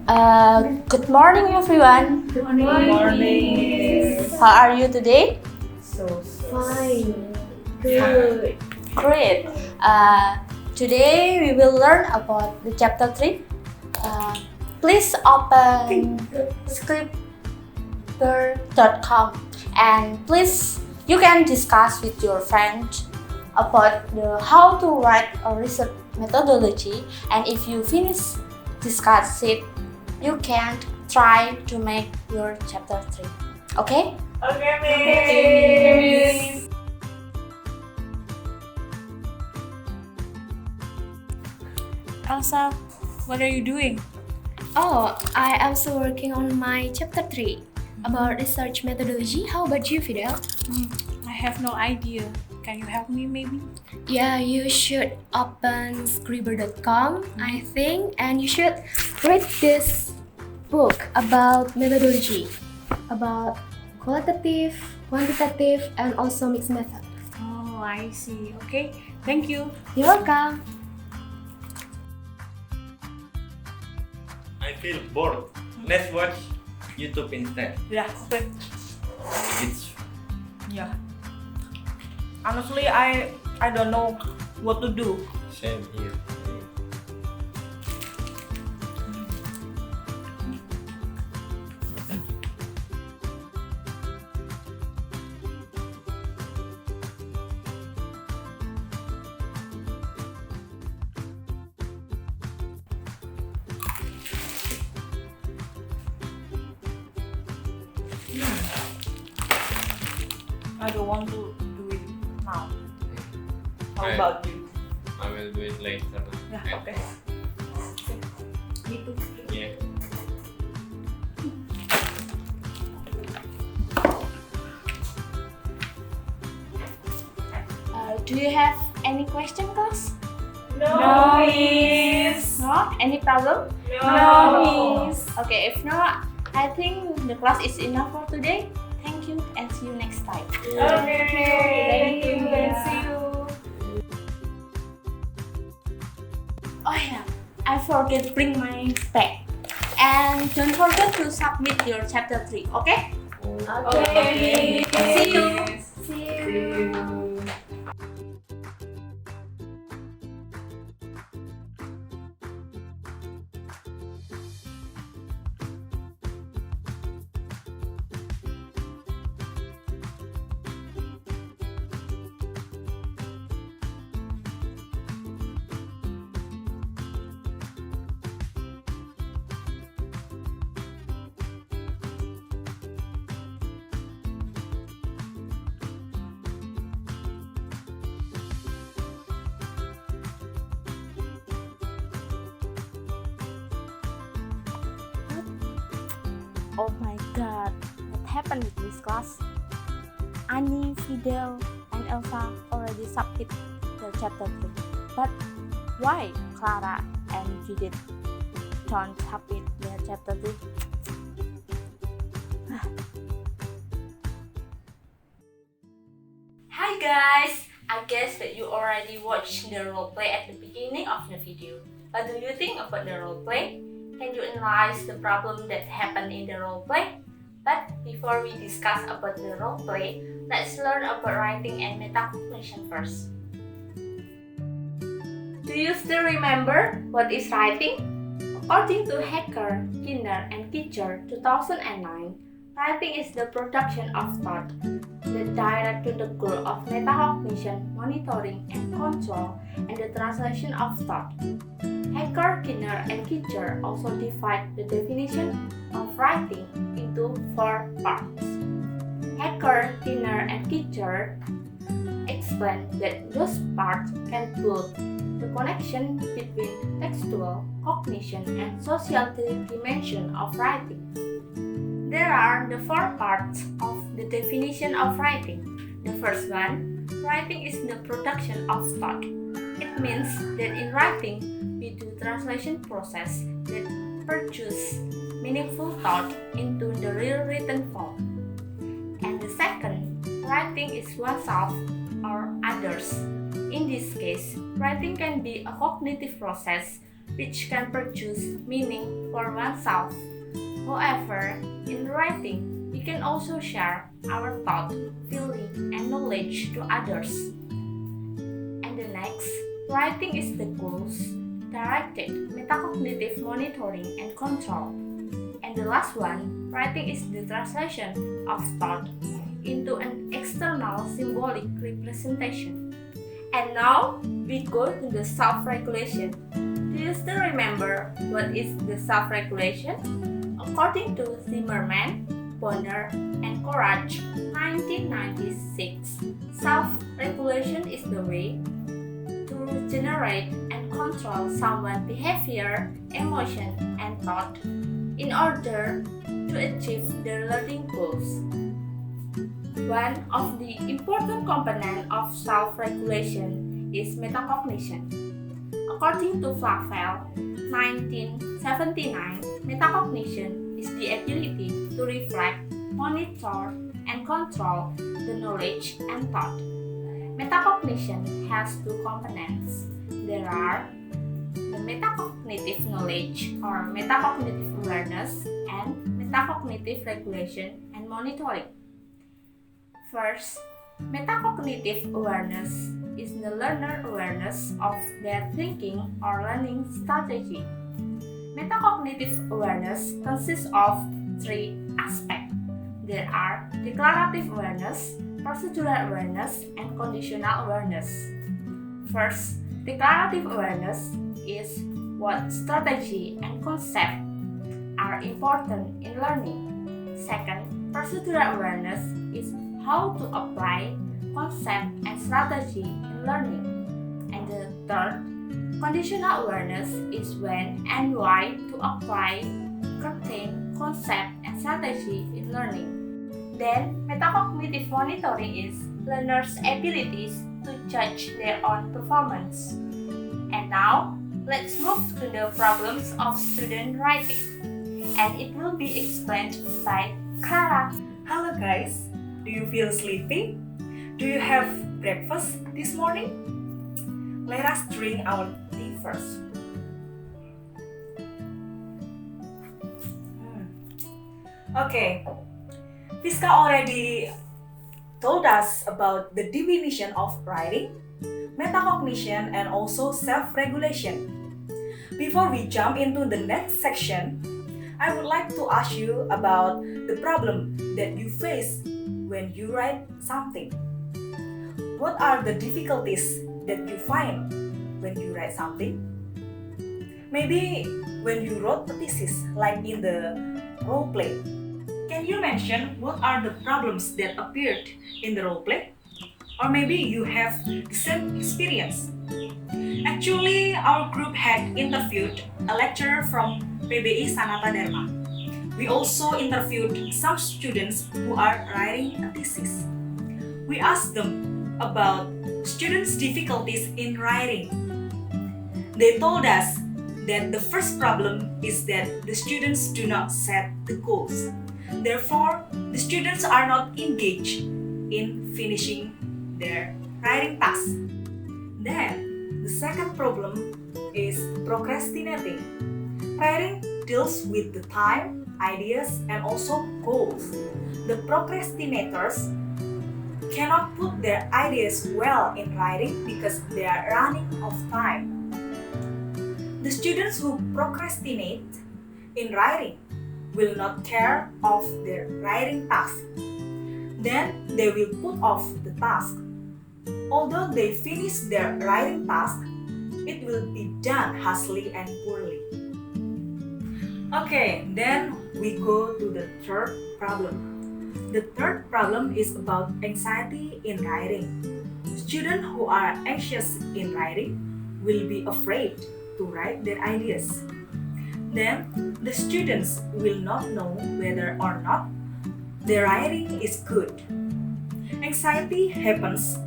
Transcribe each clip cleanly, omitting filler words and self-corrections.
Good morning, everyone. Good morning. How are you today? Fine. Good. Great. Today we will learn about the chapter 3. Please open scripper.com and please you can discuss with your friends about how to write a research methodology, and if you finish discuss it, you can try to make your chapter 3. Okay? Okay, Miss. Elsa, what are you doing? Oh, I am also working on my chapter 3 about research methodology. How about you, Fidel? I have no idea. Can you help me maybe? Yeah, you should open scribble.com, I think, and you should read this book about methodology, about qualitative, quantitative, and also mixed method. Oh, I see. Okay, thank you. You're welcome. I feel bored. Let's watch YouTube instead. Yeah, okay. It's Honestly, I don't know what to do. same here. I don't want to do it now. How Right. about you? I will do it later. Yeah, okay. Me too. Yeah. Do you have any question, class? No, Miss. No? Any problem? No, Miss. Okay, if not, I think the class is enough for today. Thank you and see you next time. Okay, thank you. And see you. Oh yeah, I forget to bring my bag. And don't forget to submit your chapter 3, okay? Okay. See you. See you. Oh my god, what happened with this class? Ani, Fidel, and Elsa already submit their chapter 3. But why Klara and Judith don't submit their chapter 3? Hi guys! I guess that you already watched the roleplay at the beginning of the video. What do you think about the roleplay? Can you analyze the problem that happened in the roleplay? But before we discuss about the roleplay, let's learn about writing and metacognition first. Do you still remember what is writing? According to Hacker, Kinner, and Kitcher 2009, writing is the production of thought that direct to the goal of metacognition, monitoring and control, and the translation of thought. Hacker, Kinner, and Kitcher also divide the definition of writing into 4 parts. Hacker, Kinner, and Kitcher explain that those parts can build the connection between textual, cognition, and social dimension of writing. There are the 4 parts of the definition of writing. The first one, writing is the production of thought. It means that in writing, we do translation process that produce meaningful thought into the real written form. And the second, writing is oneself or others. In this case, writing can be a cognitive process which can produce meaning for oneself. However, in writing, we can also share our thought, feeling, and knowledge to others. And the next, writing is the goals, directed metacognitive monitoring and control. And the last one, writing is the translation of thought into an external symbolic representation. And now, we go to the self-regulation. Do you still remember what is the self-regulation? According to Zimmerman, Bonner, and Courage, 1996, self-regulation is the way to generate and control someone's behavior, emotion, and thought in order to achieve their learning goals. One of the important components of self-regulation is metacognition. According to Flavel, 1979, metacognition is the ability to reflect, monitor, and control the knowledge and thought. Metacognition has two components. There are the metacognitive knowledge or metacognitive awareness and metacognitive regulation and monitoring. First, metacognitive awareness is the learner awareness of their thinking or learning strategy. Metacognitive awareness consists of three aspects. There are declarative awareness, procedural awareness, and conditional awareness. First, declarative awareness is what strategy and concept are important in learning. Second, procedural awareness is how to apply concept and strategy in learning. And the third, conditional awareness is when and why to apply certain concept and strategy in learning. Then, metacognitive monitoring is learners' abilities to judge their own performance. And now, let's move to the problems of student writing. And it will be explained by Klara. Hello guys, do you feel sleepy? Do you have breakfast this morning? Let us drink our tea first. Okay, Viska already told us about the definition of writing, metacognition, and also self-regulation. Before we jump into the next section, I would like to ask you about the problem that you face when you write something. What are the difficulties that you find when you write something? Maybe when you wrote a thesis, like in the role play. Can you mention what are the problems that appeared in the role play? Or maybe you have the same experience. Actually, our group had interviewed a lecturer from PBI Sanata Dharma. We also interviewed some students who are writing a thesis. We asked them about students' difficulties in writing. They told us that the first problem is that the students do not set the goals. Therefore, the students are not engaged in finishing their writing task. Then, the second problem is procrastinating. Writing deals with the time, ideas, and also goals. The procrastinators cannot put their ideas well in writing because they are running out of time. The students who procrastinate in writing will not care of their writing task. Then they will put off the task. Although they finish their writing task, it will be done hastily and poorly. Okay, then we go to the third problem. The third problem is about anxiety in writing. Students who are anxious in writing will be afraid to write their ideas. Then the students will not know whether or not their writing is good. Anxiety happens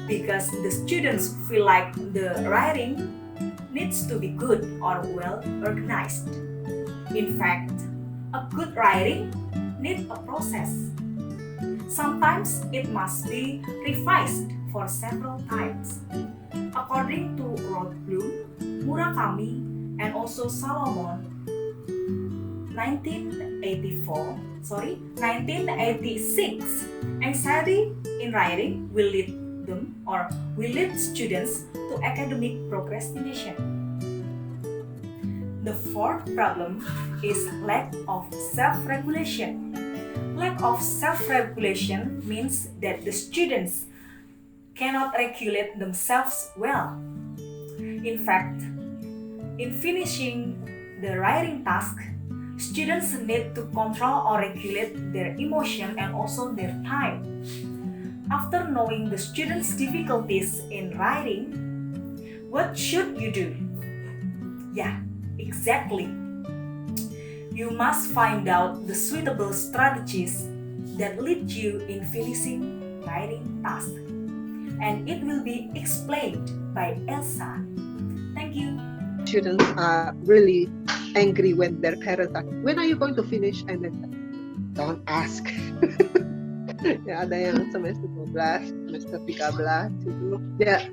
because the students feel like the writing needs to be good or well organized. In fact, a good writing needs a process. Sometimes it must be revised for several times. According to Rothblum, Murakami, and also Solomon 1986. Anxiety in writing will lead students to academic procrastination. The fourth problem is lack of self-regulation. Lack of self-regulation means that the students cannot regulate themselves well. In fact, in finishing the writing task, students need to control or regulate their emotion and also their time. After knowing the students' difficulties in writing, what should you do? Yeah, exactly. You must find out the suitable strategies that lead you in finishing writing task. And it will be explained by Elsa. Thank you. Students are really angry when their parents are, when are you going to finish? And then, don't ask. Ya, ada yang semester 12, semester 13 gitu. Yeah.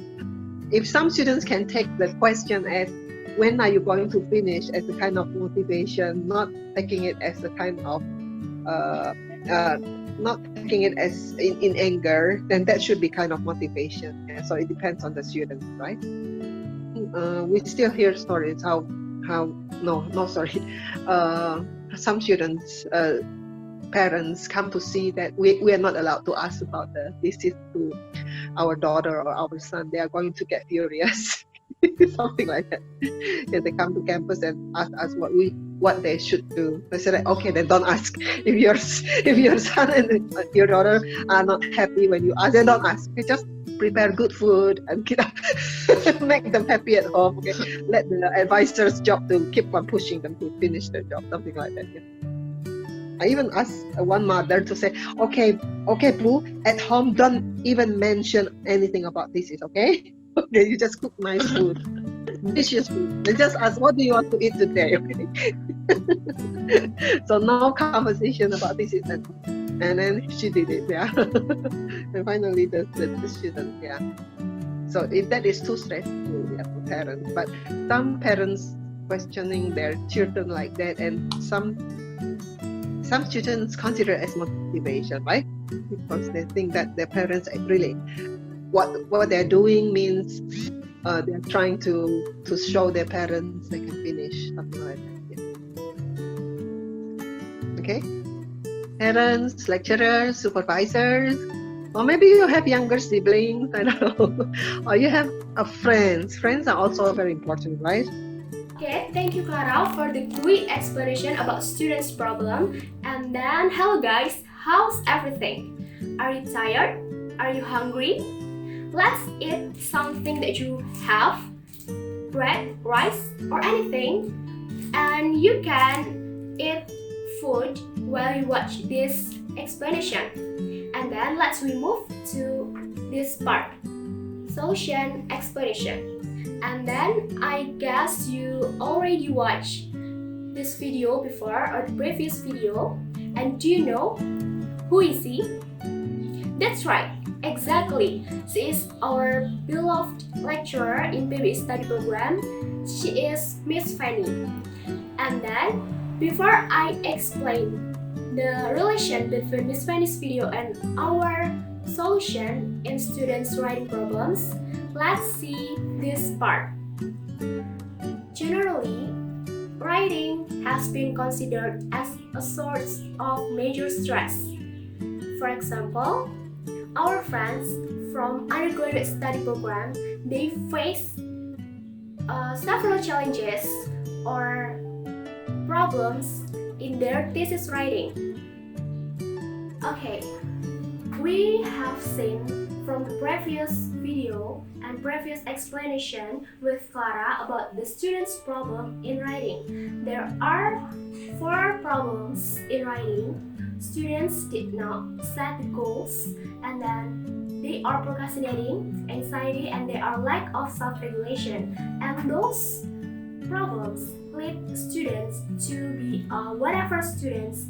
If some students can take the question as when are you going to finish as a kind of motivation, not taking it as a kind of not taking it as in anger, then that should be kind of motivation. Yeah, so it depends on the students, right? We still hear stories some students parents come to see that we are not allowed to ask about the thesis to our daughter or our son. They are going to get furious. Something like that. Yeah, they come to campus and ask us what they should do. They say, okay, then don't ask. If your son and your daughter are not happy when you ask, then don't ask. Okay, just prepare good food and make them happy at home. Okay, let the advisor's job to keep on pushing them to finish their job. Something like that. Yeah. I even asked one mother to say, okay, Pooh, at home don't even mention anything about this, okay? Okay, you just cook nice food, delicious food. And just ask, what do you want to eat today? Okay? So no conversation about this and then she did it, yeah. And finally the student, yeah. So if that is too stressful, yeah, for parents. But some parents questioning their children like that, and some students consider it as motivation, right? Because they think that their parents really what they're doing means they're trying to show their parents they can finish, something like that. Yeah. Okay, parents, lecturers, supervisors, or maybe you have younger siblings, I don't know, or you have friends. Friends are also very important, right? Okay, thank you Klara for the quick explanation about students' problem. And then, hello guys, how's everything? Are you tired? Are you hungry? Let's eat something that you have, bread, rice, or anything. And you can eat food while you watch this explanation. And then let's move to this part, solution explanation. And then I guess you already watched this video before or the previous video. And do you know who is he? That's right, exactly. She is our beloved lecturer in PhD study program. She is Miss Fanny. And then before I explain the relation between Miss Fanny's video and our solution in students' writing problems, let's see this part. Generally, writing has been considered as a source of major stress. For example, our friends from undergraduate study program, they face several challenges or problems in their thesis writing. Okay, we have seen from the previous video and previous explanation with Klara about the students' problem in writing. There are 4 problems in writing. Students did not set the goals, and then they are procrastinating, anxiety, and they are lack of self-regulation. And those problems lead students to be whatever students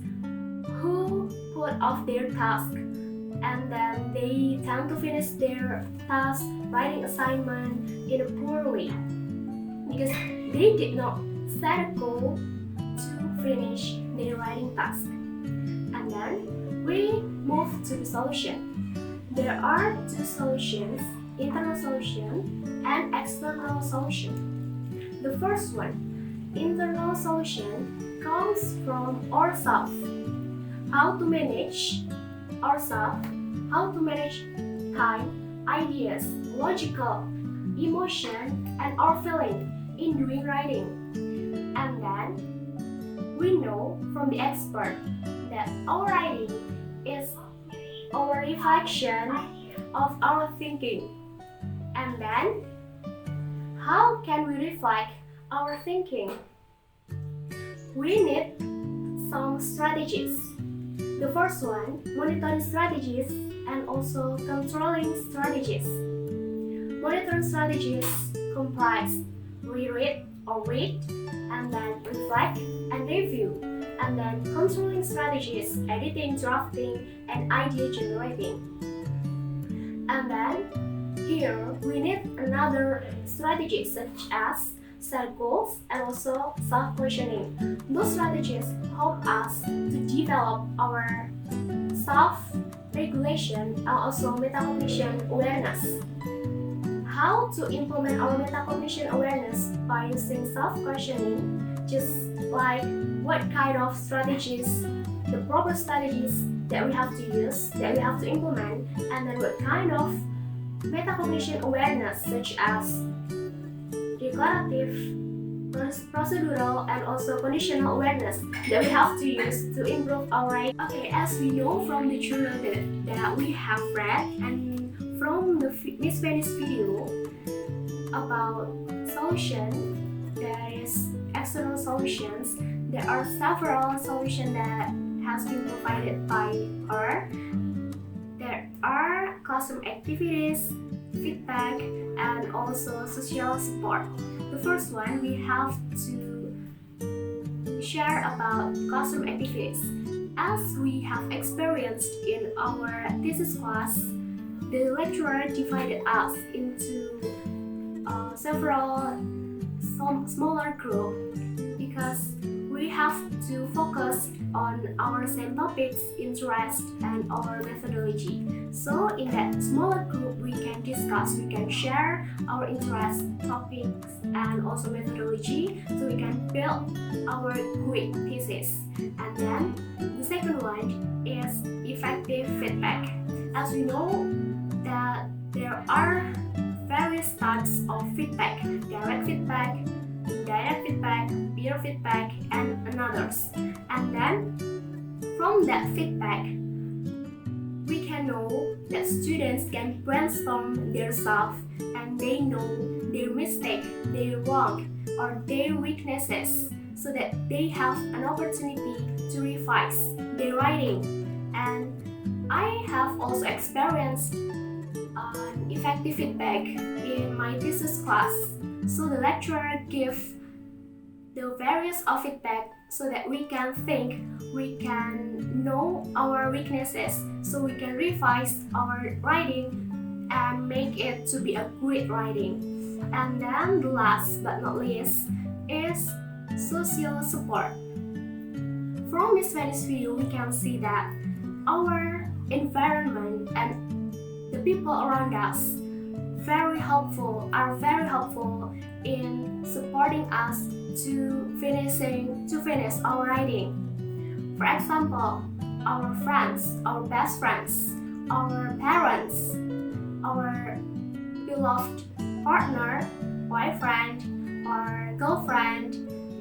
who put off their task, and then they tend to finish their task, writing assignment in a poor way, because they did not set a goal to finish their writing task. And then we move to the solution. There are two solutions, internal solution and external solution. The first one, internal solution, comes from ourselves. How to manage ourselves, how to manage time, ideas, logical, emotion, and our feeling in doing writing. And then we know from the expert that our writing is our reflection of our thinking. And then, how can we reflect our thinking? We need some strategies. The first one, monitoring strategies and also controlling strategies. Monitoring strategies comprise reread or read, and then reflect and review, and then controlling strategies, editing, drafting, and idea generating. And then here we need another strategy such as set goals and also self-questioning. Those strategies help us to develop our self-regulation and also metacognition awareness. How to implement our metacognition awareness by using self-questioning, just like what kind of strategies, the proper strategies that we have to use, that we have to implement, and then what kind of metacognition awareness such as declarative, procedural, and also conditional awareness that we have to use to improve our writing. Okay, as we know from the journal that we have read and from the Miss Venice video about solution, there is external solutions. There are several solutions that has been provided by her. There are classroom activities, feedback, and also social support. The first one, we have to share about classroom activities. As we have experienced in our thesis class, the lecturer divided us into several smaller groups because we have to focus on our same topics, interest, and our methodology. So in that smaller group, we can discuss, we can share our interest, topics, and also methodology, so we can build our quick thesis. And then the second one is effective feedback. As we know that there are various types of feedback: direct feedback, indirect feedback, peer feedback, and others. And then from that feedback, we can know that students can brainstorm themselves and they know their mistake, their wrong, or their weaknesses, so that they have an opportunity to revise their writing. And I have also experienced effective feedback in my thesis class. So the lecturer gives the various of feedback so that we can think, we can know our weaknesses, so we can revise our writing and make it to be a great writing. And then the last but not least is social support. From this Venice video, we can see that our environment and the people around us are very helpful in supporting us to finish our writing. For example, our friends, our best friends, our parents, our beloved partner, boyfriend, or girlfriend,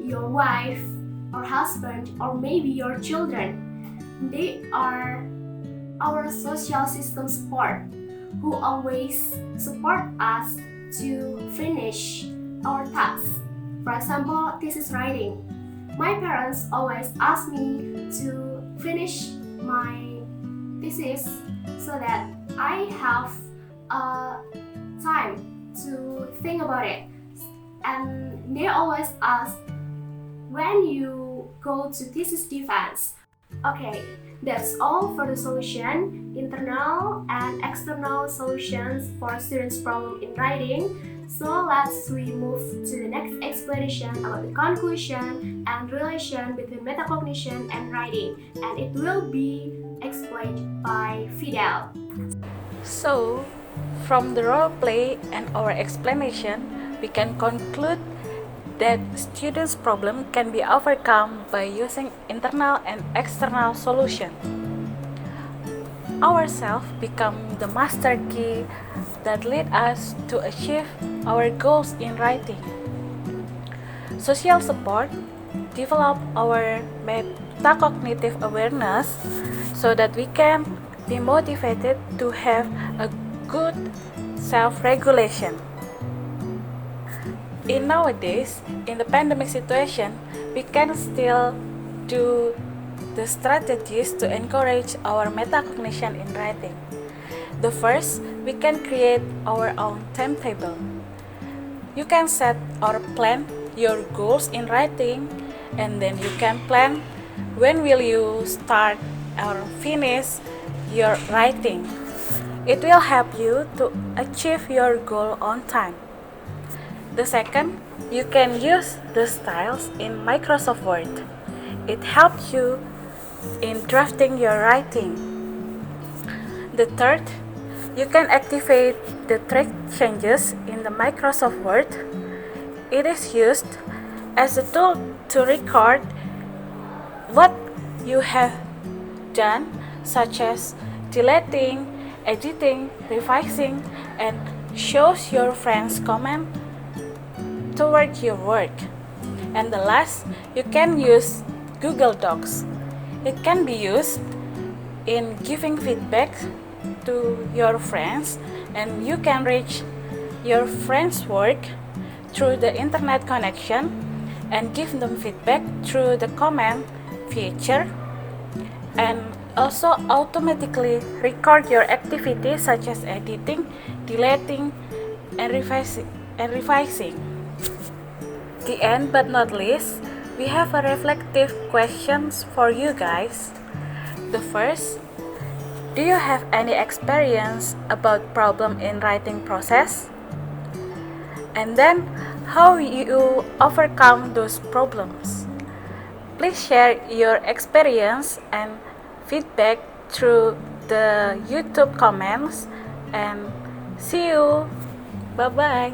your wife, or husband, or maybe your children. They are our social system support who always support us to finish our tasks. For example, thesis writing. My parents always ask me to finish my thesis so that I have time to think about it. And they always ask, when you go to thesis defense. Okay, that's all for the solution, internal and external solutions for students' problem in writing. So let's we move to the next explanation about the conclusion and relation between metacognition and writing, and it will be explained by Fidel. So, from the role play and our explanation, we can conclude that students' problem can be overcome by using internal and external solution. Ourself become the master key that lead us to achieve our goals in writing. Social support develop our metacognitive awareness so that we can be motivated to have a good self-regulation. In nowadays, in the pandemic situation, we can still do the strategies to encourage our metacognition in writing. The first, we can create our own timetable. You can set or plan your goals in writing, and then you can plan when will you start or finish your writing. It will help you to achieve your goal on time. The second, you can use the styles in Microsoft Word. It helps you in drafting your writing. The third, you can activate the track changes in the Microsoft Word. It is used as a tool to record what you have done, such as deleting, editing, revising, and shows your friends' comment toward your work. And the last, you can use Google Docs. It can be used in giving feedback to your friends, and you can reach your friends' work through the internet connection and give them feedback through the comment feature, and also automatically record your activities such as editing, deleting, and revising. The end but not least, we have a reflective questions for you guys. The first, do you have any experience about problem in writing process? And then, how you overcome those problems? Please share your experience and feedback through the YouTube comments, and see you. Bye bye.